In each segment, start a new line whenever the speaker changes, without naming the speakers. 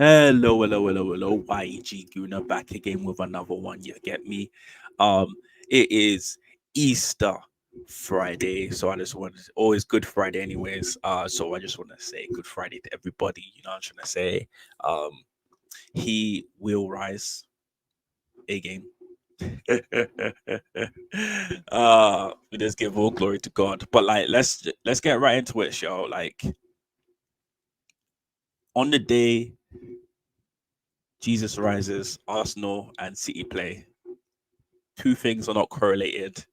Hello, YG Gooner back again with another one. You get me? Um, it is Easter Friday, so I just want always Good Friday, anyways. So I just want to say Good Friday to everybody. You know what I'm trying to say? Um, he will rise again. We just give all glory to God. But like, let's get right into it, show. Like on the day Jesus rises, Arsenal and City play. Two things are not correlated.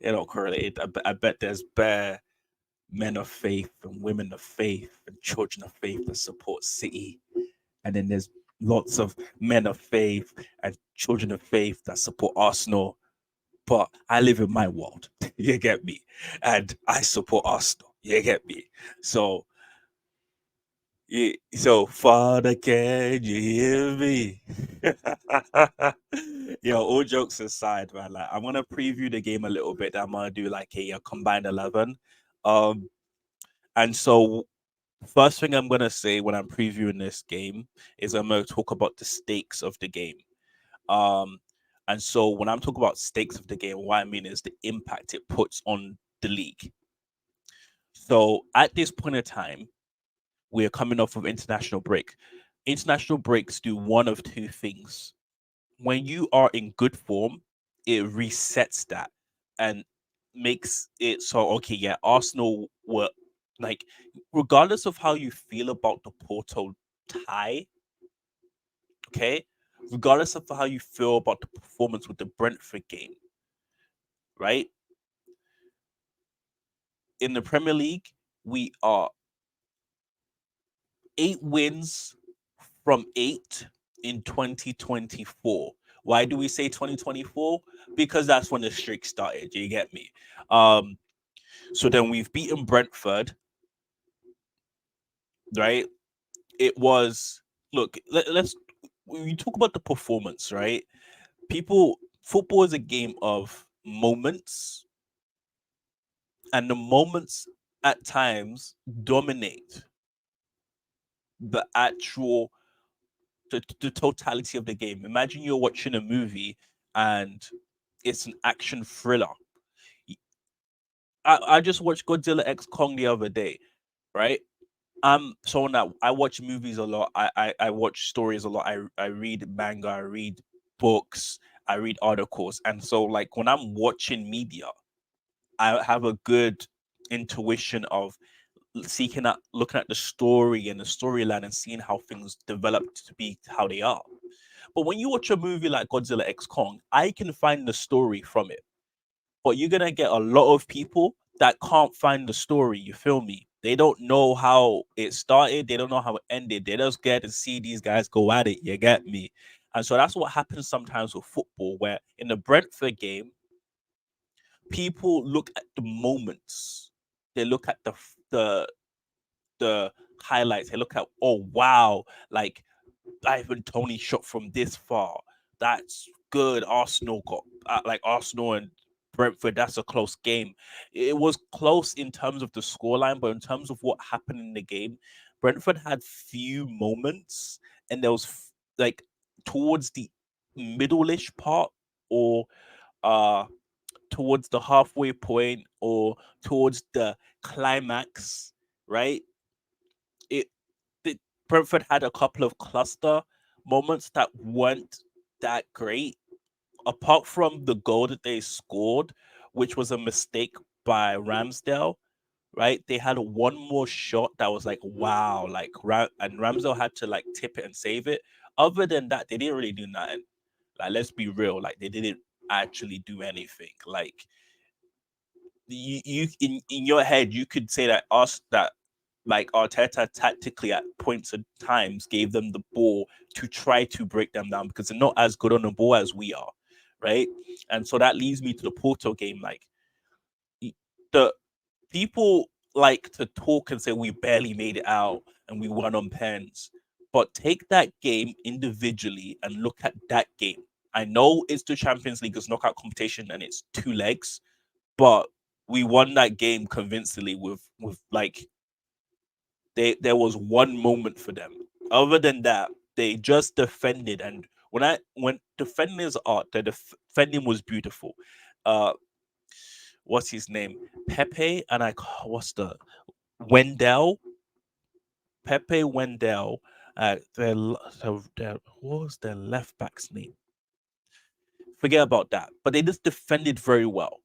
They're not correlated. I bet there's bare men of faith and women of faith and children of faith that support City. And then there's lots of men of faith and children of faith that support Arsenal. But I live in my world. You get me? And I support Arsenal. You get me? So so, Father, can you hear me? Yo, all jokes aside, man, like I'm gonna preview the game a little bit. I'm gonna do like a combined 11. Um, and so first thing I'm gonna say when I'm previewing this game is I'm gonna talk about the stakes of the game. Um, and so when I'm talking about stakes of the game, what I mean is the impact it puts on the league. So at this point in time, we are coming off of international break. International breaks do one of two things. When you are in good form, it resets that and makes it so okay, yeah, Arsenal were like regardless of how you feel about the Porto tie, okay, regardless of how you feel about the performance with the Brentford game, right? In the Premier League, we are 8 wins from 8 in 2024. Why do we say 2024? Because that's when the streak started. You get me? Um, so then we've beaten Brentford, right? It was look. Let's when you talk about the performance, right? Football is a game of moments, and the moments at times dominate the actual the totality of the game. Imagine you're watching a movie and it's an action thriller. I just watched Godzilla X Kong the other day, right? I'm someone that I watch movies a lot. I watch stories a lot. I read manga, I read books, I read articles. And so like when I'm watching media, I have a good intuition of seeking out looking at the story and the storyline and seeing how things developed to be how they are. But when you watch a movie like Godzilla X Kong, I can find the story from it. But you're gonna get a lot of people that can't find the story. You feel me? They don't know how it started. They don't know how it ended. They're just scared to see these guys go at it. You get me? And so that's what happens sometimes with football, where in the Brentford game, people look at the moments. They look at the the highlights. They look at, oh wow, like Ivan Tony shot from this far. That's good. Arsenal got like Arsenal and Brentford. That's a close game. It was close in terms of the scoreline, but in terms of what happened in the game, Brentford had few moments, and there was like towards the middle-ish part, or uh towards the halfway point, or towards the climax, right? It the Brentford had a couple of cluster moments that weren't that great. Apart from the goal that they scored, which was a mistake by Ramsdale, right? They had one more shot that was like, wow, like and Ramsdale had to like tip it and save it. Other than that, they didn't really do nothing. Like, let's be real, like they didn't actually do anything. Like you in your head, you could say that us that like Arteta tactically at points of times gave them the ball to try to break them down because they're not as good on the ball as we are, right? And so that leads me to the Porto game. Like the people like to talk and say we barely made it out and we won on pens, but take that game individually and look at that game. I know it's the Champions League, it's knockout competition, and it's two legs, but we won that game convincingly with like there was one moment for them. Other than that, They just defended, and when defending is art, the defending was beautiful. Uh, what's his name? Pepe and I. What's the Wendell? Pepe Wendell. What was their left back's name? Forget about that. But they just defended very well.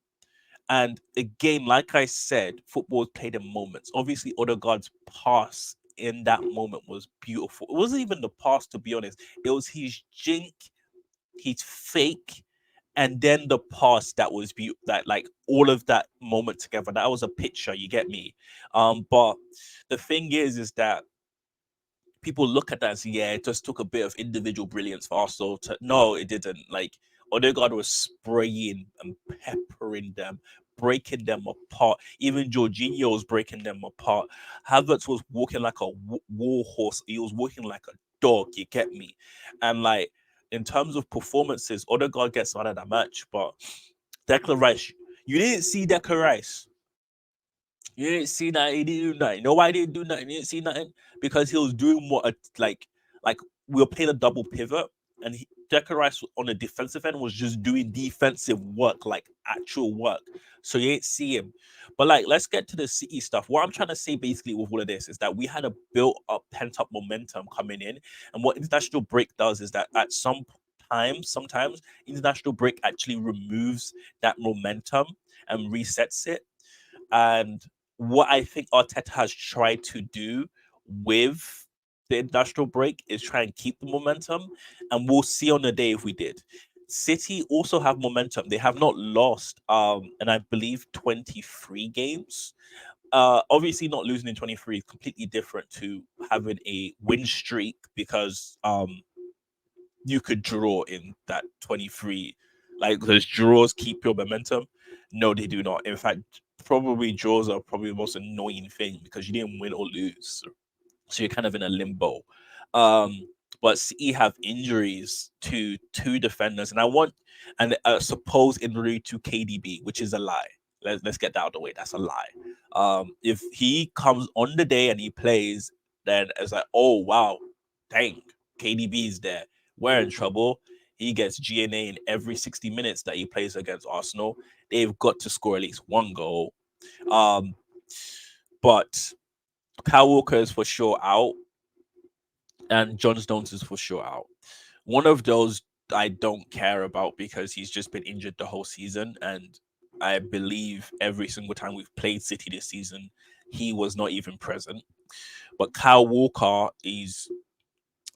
And again, like I said, football is played in moments. Obviously, Odegaard's pass in that moment was beautiful. It wasn't even the pass, to be honest. It was his jink, his fake, and then the pass that was beautiful. That like all of that moment together. That was a picture. You get me? But the thing is that people look at that and say, yeah, it just took a bit of individual brilliance for Arsenal to. No, it didn't. Like Odegaard was spraying and peppering them, breaking them apart. Even Jorginho was breaking them apart. Havertz was walking like a war horse. He was walking like a dog. You get me? And like in terms of performances, Odegaard gets out of that match, but Declan Rice, you didn't see Declan Rice. You didn't see that he didn't do nothing. Nobody didn't do nothing. You didn't see nothing because he was doing what like we were playing a double pivot, and Declan Rice on the defensive end was just doing defensive work, like actual work. So you didn't see him. But like, let's get to the City stuff. What I'm trying to say basically with all of this is that we had a built up pent up momentum coming in, and what international break does is that at some sometimes international break actually removes that momentum and resets it. And what I think Arteta has tried to do with the industrial break is try and keep the momentum, and we'll see on the day if we did. City also have momentum. They have not lost, and I believe 23 games. Obviously, not losing in 23 is completely different to having a win streak because you could draw in that 23. Like, those draws keep your momentum? No, they do not. In fact, probably draws are probably the most annoying thing because you didn't win or lose. So you're kind of in a limbo. But City have injuries to two defenders, and I want and a supposed injury to KDB, which is a lie. Let's get that out of the way. That's a lie. If he comes on the day and he plays, then it's like, oh wow, dang, KDB is there. We're in trouble. He gets GNA in every 60 minutes that he plays against Arsenal. They've got to score at least one goal. Um, but Kyle Walker is for sure out, and John Stones is for sure out. One of those I don't care about because he's just been injured the whole season, and I believe every single time we've played City this season, he was not even present. But Kyle Walker is,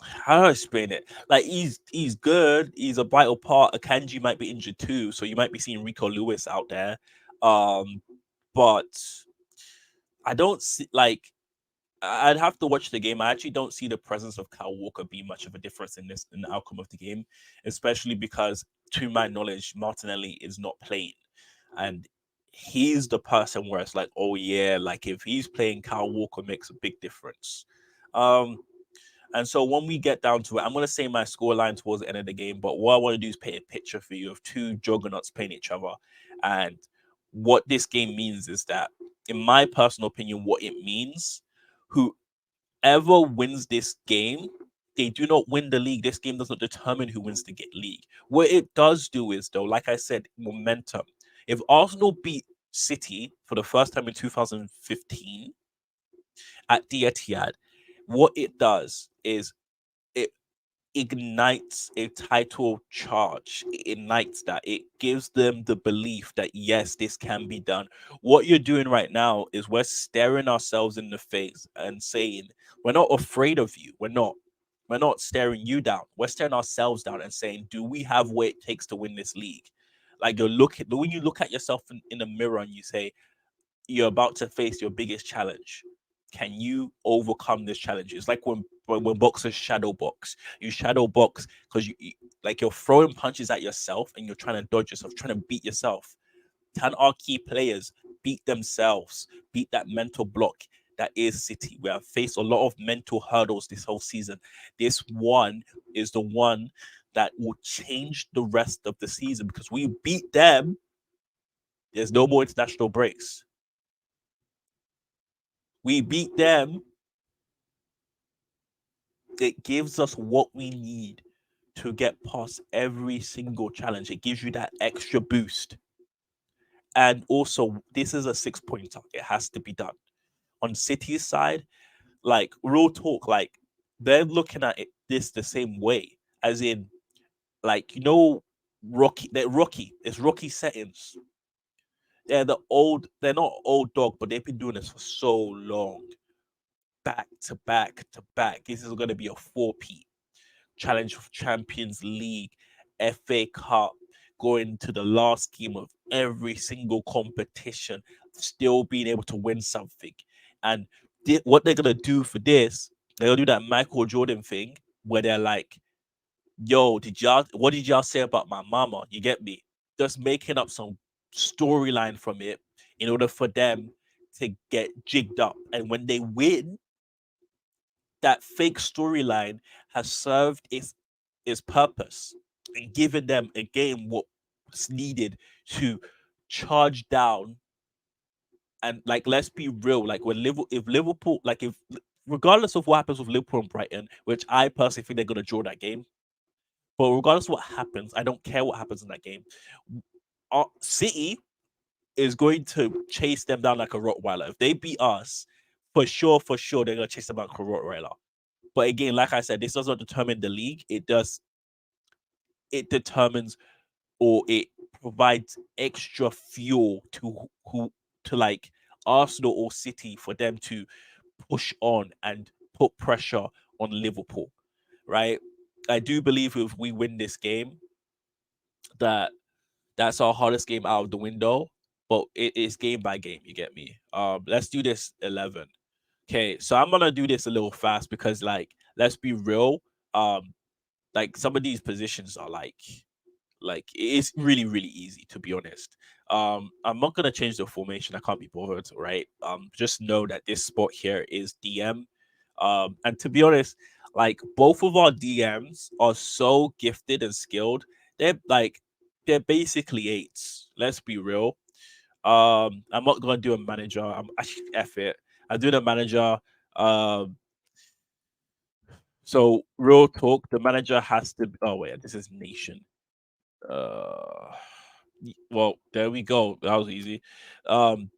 how do I explain it? Like he's good. He's a vital part. Akanji might be injured too, so you might be seeing Rico Lewis out there. Um, but I don't see like I'd have to watch the game. I actually don't see the presence of Kyle Walker be much of a difference in the outcome of the game, especially because, to my knowledge, Martinelli is not playing, and he's the person where it's like, oh yeah, like if he's playing, Kyle Walker makes a big difference. Um, and so when we get down to it, I'm gonna say my scoreline towards the end of the game. But what I want to do is paint a picture for you of two juggernauts playing each other, and what this game means is that, in my personal opinion, what it means, whoever wins this game, they do not win the league. This game does not determine who wins the league. What it does do is, though, like I said, momentum. If Arsenal beat City for the first time in 2015 at the Etihad, what it does is it ignites a title charge. It ignites that. It gives them the belief that yes, this can be done. What you're doing right now is we're staring ourselves in the face and saying, we're not afraid of you. We're not. We're not staring you down. We're staring ourselves down and saying, do we have what it takes to win this league? Like you're looking when you look at yourself in the mirror and you say, you're about to face your biggest challenge. Can you overcome this challenge? It's like when boxers shadow box. You shadow box because like you're throwing punches at yourself and you're trying to dodge yourself, trying to beat yourself. Can our key players beat themselves, beat that mental block that is City? We have faced a lot of mental hurdles this whole season. This one is the one that will change the rest of the season because we beat them. There's no more international breaks. We beat them. it gives us what we need to get past every single challenge. It gives you that extra boost. And also, this is a 6 pointer. It has to be done. On City's side, like real talk, like they're looking at it this the same way, as in, like, Rocky. They're Rocky. It's Rocky settings. They're not old dog, but they've been doing this for so long, back to back to back. This is going to be a 4P Challenge of Champions League, FA Cup, going to the last game of every single competition, still being able to win something. And what they're gonna do for this, they're gonna do that Michael Jordan thing where they're like, "Yo, what did y'all say about my mama?" You get me? Just making up some storyline from it in order for them to get jigged up. And when they win, that fake storyline has served its purpose and given them again what's needed to charge down. And like, let's be real, like when Liverpool, if Liverpool, like if regardless of what happens with Liverpool and Brighton, which I personally think they're gonna draw that game, but regardless of what happens, I don't care what happens in that game. City is going to chase them down like a Rottweiler. If they beat us, for sure, they're gonna chase them down like a Rottweiler. But again, like I said, this does not determine the league. It determines, or it provides extra fuel who to like Arsenal or City for them to push on and put pressure on Liverpool, right? I do believe if we win this game, that that's our hardest game out of the window, but it is game by game. You get me? Let's do this 11. Okay, so I'm gonna do this a little fast because, like, let's be real. Um, like some of these positions are like it's really really easy, to be honest. I'm not gonna change the formation. I can't be bothered, right? Just know that this spot here is DM. And to be honest, like both of our DMs are so gifted and skilled. They're basically eights. Let's be real. I'm not gonna do a manager. I'm actually F it. I do the manager. Um, so real talk, the manager has to. Oh wait, this is nation. Uh, well, there we go. That was easy. Um,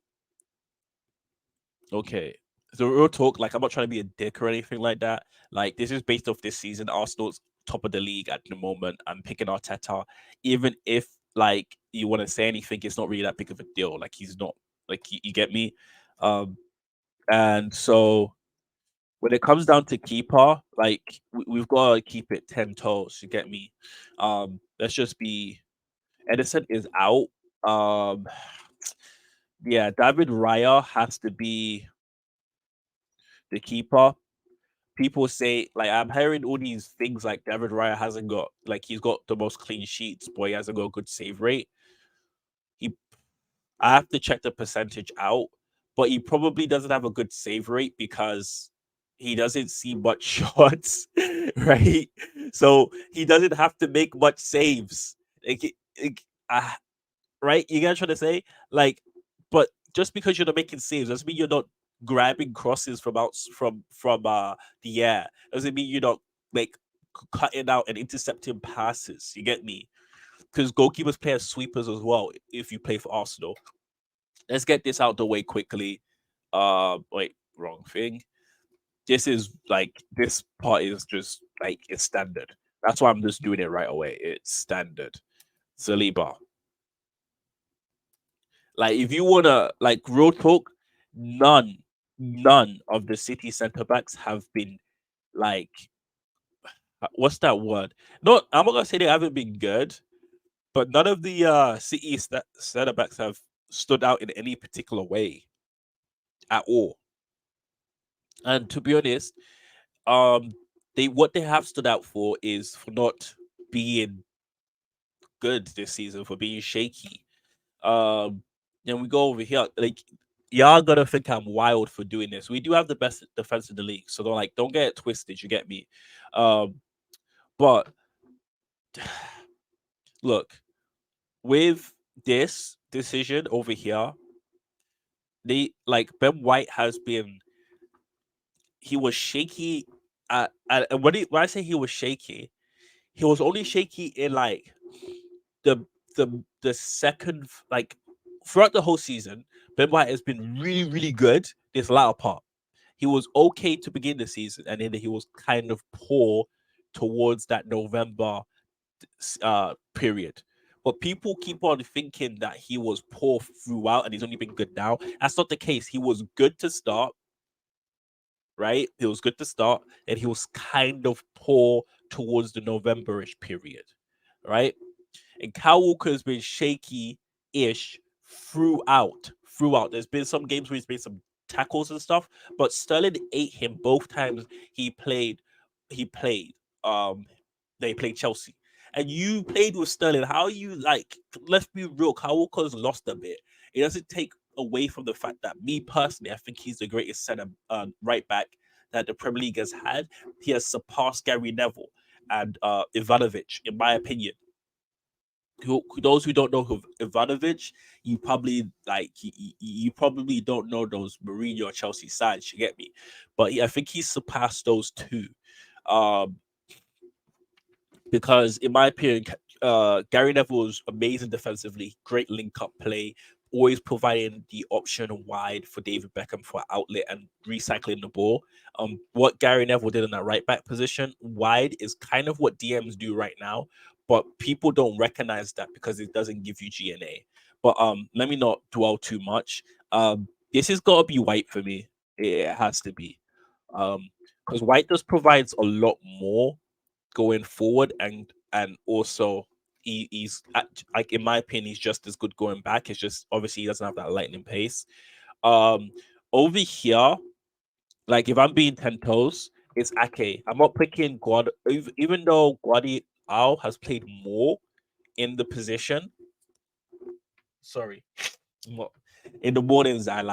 okay. So real talk, like I'm not trying to be a dick or anything like that. Like this is based off this season. Arsenal's top of the league at the moment. I'm picking Arteta, even if like you want to say anything, it's not really that big of a deal. Like he's not like you get me. Um, and so when it comes down to keeper, like we've got to keep it 10 toes. You get me? Let's just be Edison is out. Um, yeah, David Raya has to be the keeper. People say like I'm hearing all these things like David Raya hasn't got like he's got the most clean sheets, but he hasn't got a good save rate. He I have to check the percentage out, but he probably doesn't have a good save rate because he doesn't see much shots, right? So he doesn't have to make much saves. Like, uh, right? You get what I'm trying to say? Like, but just because you're not making saves doesn't mean you're not grabbing crosses from the air. Doesn't mean you're not like cutting out and intercepting passes. You get me? Because goalkeepers play as sweepers as well if you play for Arsenal. Let's get this out the way quickly. Wait, wrong thing. This part is just like it's standard. That's why I'm just doing it right away. It's standard. Saliba. Like if you wanna like real talk, none of the City centre backs have been like what's that word? No, I'm not gonna say they haven't been good, but none of the City centre backs have stood out in any particular way at all. And to be honest, they what they have stood out for is for not being good this season, for being shaky. Then we go over here. Like y'all gonna think I'm wild for doing this. We do have the best defense in the league, so don't get it twisted. You get me? Um, but look, with this decision over here, they like Ben White has been he was shaky And when I say he was shaky, he was only shaky in like the the second like throughout the whole season. Ben White has been really really good this latter part. He was okay to begin the season, and then he was kind of poor towards that November period. But people keep on thinking that he was poor throughout and he's only been good now. That's not the case. He was good to start, right? He was good to start, and he was kind of poor towards the Novemberish period, right? And Kyle Walker has been shaky-ish throughout. Throughout, there's been some games where he's made some tackles and stuff, but Sterling ate him both times he played. He played. They played Chelsea, and you played with Sterling. How you like? Let's be real. Kyle Walker's lost a bit. It doesn't take away from the fact that me personally, I think he's the greatest center right back that the Premier League has had. He has surpassed Gary Neville and Ivanovic, in my opinion. Those who don't know who Ivanovic, you probably you probably don't know those Mourinho or Chelsea sides. You get me? But I think he surpassed those two. Um, because in my opinion, Gary Neville was amazing defensively, great link up play, always providing the option wide for David Beckham for outlet and recycling the ball. What Gary Neville did in that right back position wide is kind of what DMs do right now, but people don't recognize that because it doesn't give you GNA. But let me not dwell too much. This has got to be White for me. It has to be. Because White just provides a lot more going forward, and also like in my opinion he's just as good going back. It's just obviously he doesn't have that lightning pace. um Over here, like if I'm being 10 toes, it's Ake. I'm not picking even though Guardiol has played more in the position. Sorry, in the mornings I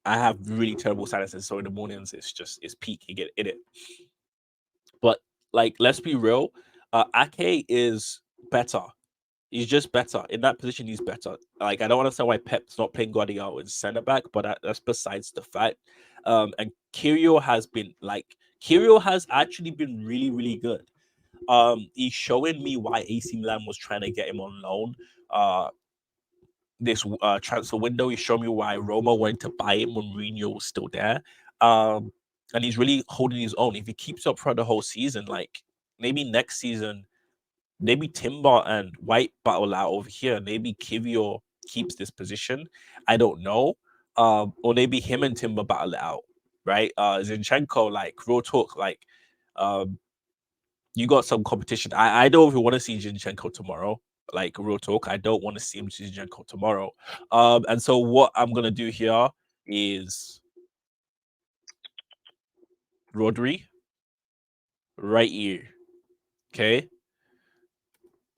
have really terrible sinuses, so in the mornings it's peak, you get it. But like, let's be real, Ake is better. He's just better in that position. He's better. Like, I don't understand why Pep's not playing Guardiola in centre back, but that's besides the fact. And Kyrgios has actually been really really good. He's showing me why AC Milan was trying to get him on loan. This transfer window, he showed me why Roma wanted to buy him when Mourinho was still there. And he's really holding his own. If he keeps up for the whole season, like maybe next season, maybe Timber and White battle out over here. Maybe Kivio keeps this position. I don't know. Or maybe him and Timber battle it out, right? Zinchenko, like real talk, like um, you got some competition. I don't even want to see Zinchenko tomorrow. Like real talk, I don't want to see him Zinchenko tomorrow. And so what I'm gonna do here is Rodri right here. Okay,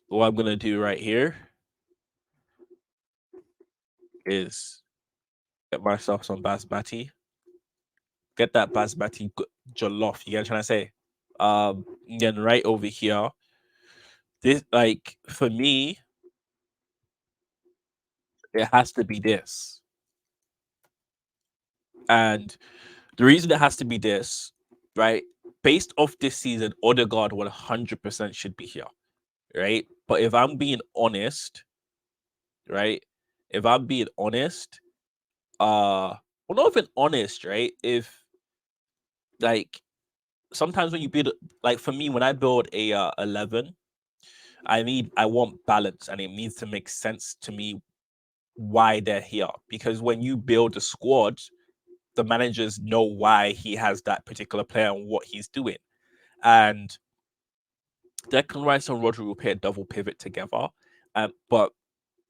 what I'm gonna do right here is get myself some basmati. Get that basmati jollof. You get what I'm trying to say? Then right over here, this like for me, it has to be this. And the reason it has to be this, right? Based off this season, Odegaard 100% should be here, right? But if I'm being honest, right? If I'm being honest, well, not even honest, right? If like sometimes when you build, like for me, when I build a 11, I want balance, and it needs to make sense to me why they're here. Because when you build a squad, the managers know why he has that particular player and what he's doing. And Declan Rice and Rodri will play a double pivot together. But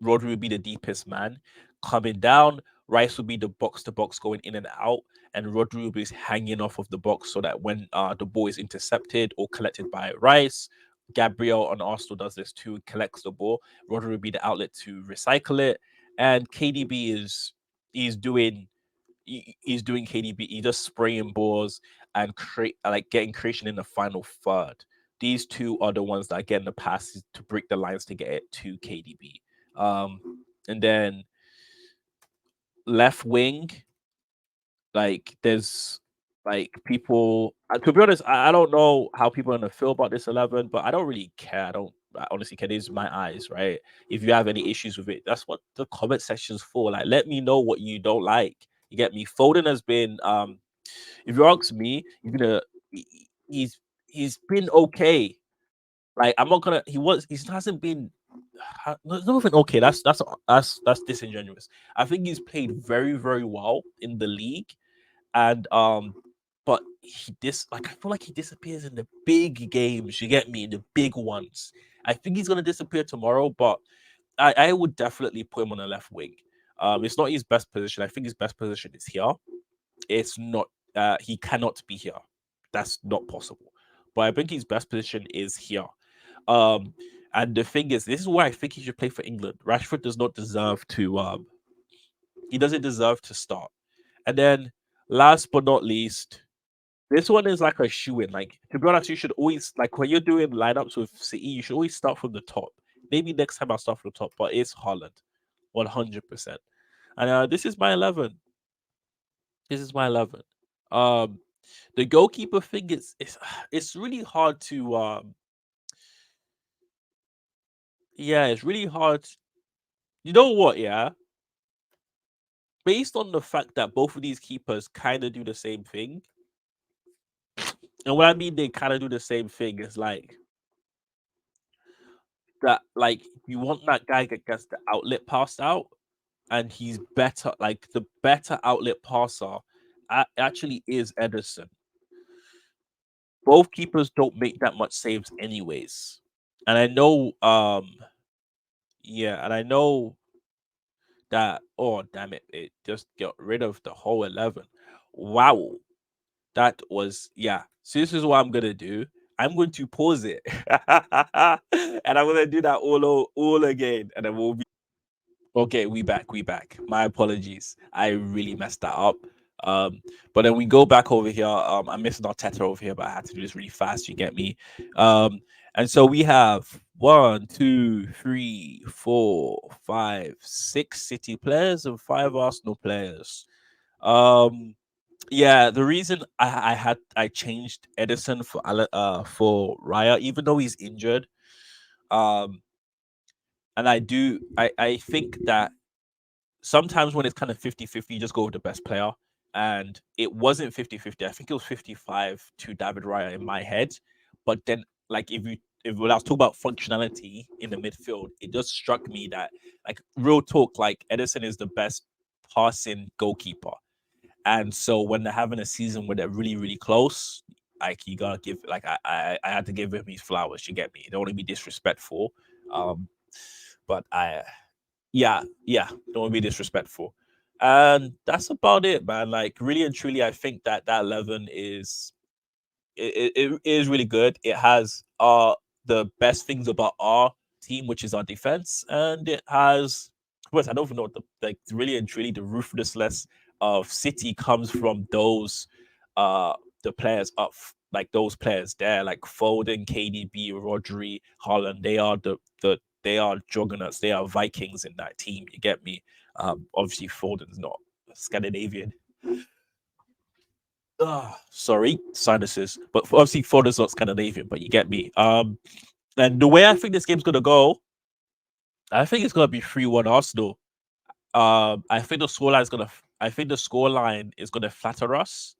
Rodri will be the deepest man. Coming down, Rice will be the box to box going in and out, and Rodri will be hanging off of the box so that when the ball is intercepted or collected by Rice, Gabriel on Arsenal does this too, collects the ball. Rodri will be the outlet to recycle it, and KDB is he's doing he's doing KDB. He's just spraying balls and create like getting creation in the final third. These two are the ones that get in the passes to break the lines to get it to KDB. Um, and then left wing, like there's Like people, to be honest, I don't know how people are gonna feel about this 11, but I don't really care. I honestly care. These are my eyes, right? If you have any issues with it, that's what the comment section's for. Like, let me know what you don't like. You get me? Foden has been, if you ask me, you're gonna, he's he's been okay. Like, I'm not gonna. He hasn't been. It's not even okay. That's disingenuous. I think he's played very very well in the league, and but I feel like he disappears in the big games. You get me, in the big ones. I think he's gonna disappear tomorrow, but I would definitely put him on the left wing. It's not his best position. I think his best position is here. It's not. He cannot be here. That's not possible. But I think his best position is here. Um, and the thing is, this is why I think he should play for England. Rashford does not deserve to. He doesn't deserve to start. And then, last but not least, this one is like a shoe in. Like, to be honest, you should always, like, when you're doing lineups with City, you should always start from the top. Maybe next time I'll start from the top, but it's Holland, 100%. And this is my 11. This is my 11. Um, the goalkeeper thing is it's really hard to yeah, it's really hard. You know what? Yeah, based on the fact that both of these keepers kind of do the same thing, and what I mean they kind of do the same thing is like that. Like, you want that guy that gets the outlet passed out, and he's better. Like, the better outlet passer actually is Edison. Both keepers don't make that much saves anyways, and I know yeah, and I know that. Oh damn it! It just got rid of the whole 11. Wow, that was, yeah. So this is what I'm gonna do. I'm going to pause it, and I'm gonna do that all again, and then we'll be okay. We back. My apologies. I really messed that up. Um, but then we go back over here. I'm missing our Teta over here, but I had to do this really fast. You get me? And so we have one, two, three, four, five, six City players and five Arsenal players. Um, yeah, the reason I changed Edison for Raya, even though he's injured, um, and I think that sometimes when it's kind of 50-50, you just go with the best player. And it wasn't 50-50. I think it was 55 to David Raya in my head. But then, like, if when I was talking about functionality in the midfield, it just struck me that, like, real talk, like, Edison is the best passing goalkeeper. And so when they're having a season where they're really, really close, like, you gotta give, like, I had to give him his flowers. You get me? Don't want to be disrespectful. Um, but yeah, don't want to be disrespectful. And that's about it, man. Like, really and truly, I think that that 11 is it is really good. It has the best things about our team, which is our defense, and it has, well, I don't even know what the, like, really and truly the ruthlessness of City comes from those uh the players up, like those players there, like Foden, KDB, Rodri, Holland. They are they are juggernauts. They are Vikings in that team. You get me? Obviously Foden's not Scandinavian. Sorry, sinuses. But obviously Foden's not Scandinavian, but you get me. And the way I think this game's gonna go, I think it's gonna be 3-1 Arsenal. I think the scoreline is gonna I think the scoreline is gonna flatter us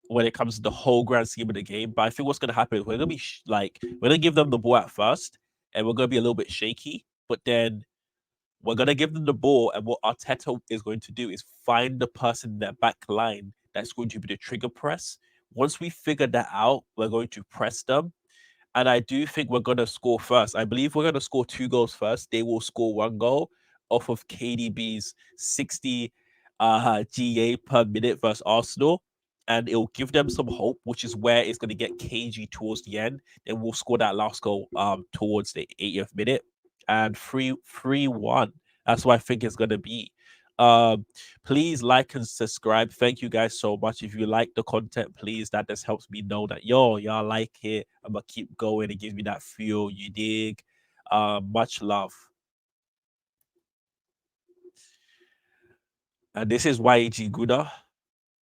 when it comes to the whole grand scheme of the game. But I think what's gonna happen is we're gonna be we're gonna give them the ball at first, and we're gonna be a little bit shaky. But then we're gonna give them the ball, and what Arteta is going to do is find the person in their back line that's going to be the trigger press. Once we figure that out, we're going to press them, and I do think we're gonna score first. I believe we're gonna score 2 goals first. They will score 1 goal off of KDB's 60 GA per minute versus Arsenal. And it'll give them some hope, which is where it's gonna get cagey towards the end. Then we'll score that last goal towards the 80th minute. And 3-1. That's what I think it's gonna be. Um Please like and subscribe. Thank you guys so much. If you like the content, please, that just helps me know that y'all like it. I'm gonna keep going. It gives me that feel. You dig? Much love. And this is YG Gooner.